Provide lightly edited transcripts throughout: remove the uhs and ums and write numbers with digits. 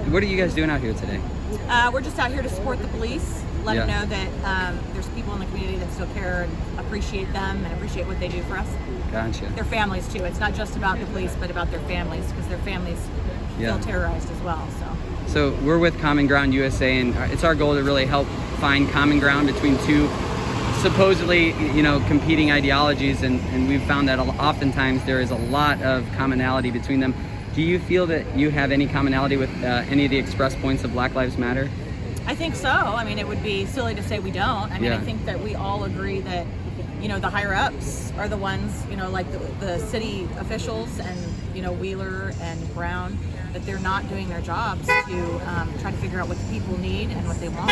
What are you guys doing out here today? We're just out here to support the police, let them know that there's people in the community that still care and appreciate them and appreciate what they do for us. Gotcha. Their families too. It's not just about the police, but about their families, because their families feel terrorized as well. So we're with Common Ground USA, and it's our goal to really help find common ground between two supposedly, competing ideologies, and we've found that oftentimes there is a lot of commonality between them. Do you feel that you have any commonality with any of the express points of Black Lives Matter? I think so. I mean, it would be silly to say we don't. I mean, I think that we all agree that, the higher ups are the ones, like the city officials and, Wheeler and Brown, that they're not doing their jobs to try to figure out what the people need and what they want.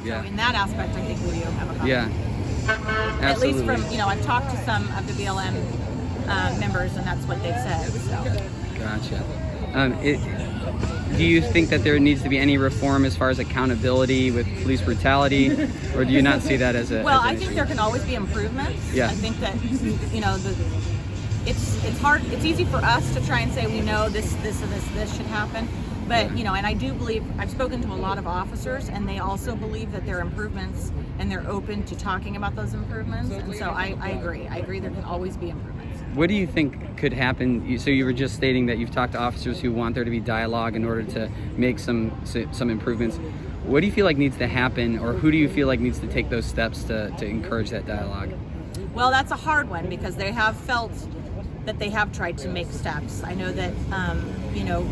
So in that aspect, I think we do have a common. Yeah. At least from, I've talked to some of the BLM members, and that's what they've said. So. Gotcha. Do you think that there needs to be any reform as far as accountability with police brutality, or do you not see that as a? Well, as an I think issue? there can always be improvements. Yeah. I think that it's hard. It's easy for us to try and say we know this and this should happen. But, and I do believe, I've spoken to a lot of officers, and they also believe that there are improvements, and they're open to talking about those improvements. And so I agree. I agree there can always be improvements. What do you think could happen? So you were just stating that you've talked to officers who want there to be dialogue in order to make some improvements. What do you feel like needs to happen, or who do you feel like needs to take those steps to encourage that dialogue? Well, that's a hard one, because they have felt that they have tried to make steps. I know that,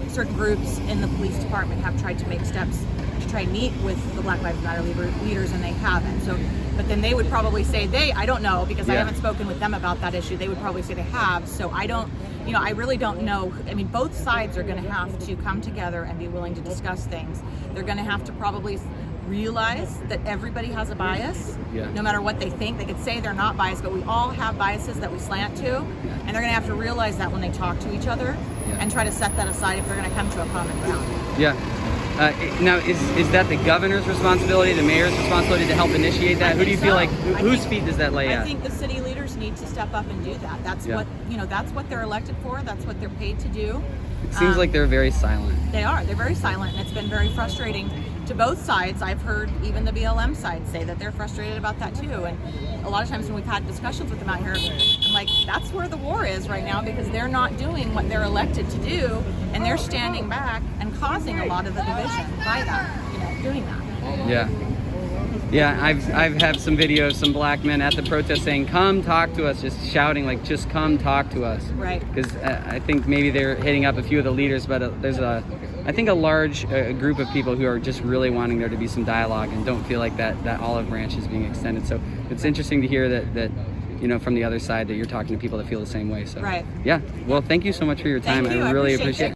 certain groups in the police department have tried to make steps to try and meet with the Black Lives Matter leaders, and they haven't. So, but then they would probably say I don't know, because I haven't spoken with them about that issue. They would probably say they have. So I don't, I really don't know. I mean, both sides are going to have to come together and be willing to discuss things. They're going to have to probably realize that everybody has a bias, no matter what they think. They could say they're not biased, but we all have biases that we slant to, and they're going to have to realize that when they talk to each other and try to set that aside if they're going to come to a common ground. Now, is that the governor's responsibility, the mayor's responsibility to help initiate that? Who do you feel like, whose feet does that lay at? I think the city leaders need to step up and do that. That's what, that's what they're elected for. That's what they're paid to do. It seems like they're very silent. They are. They're very silent, and it's been very frustrating to both sides. I've heard even the BLM side say that they're frustrated about that too. And a lot of times when we've had discussions with them out here, I'm like, that's where the war is right now, because they're not doing what they're elected to do, and they're standing back and causing a lot of the division by that, doing that. Yeah, I've had some videos, some black men at the protest saying, "Come talk to us," just shouting like, "Just come talk to us." Right. Because I think maybe they're hitting up a few of the leaders, but there's I think a large group of people who are just really wanting there to be some dialogue and don't feel like that olive branch is being extended. So it's interesting to hear that from the other side that you're talking to people that feel the same way. So right. Yeah. Well, thank you so much for your time. Thank you. I really appreciate it.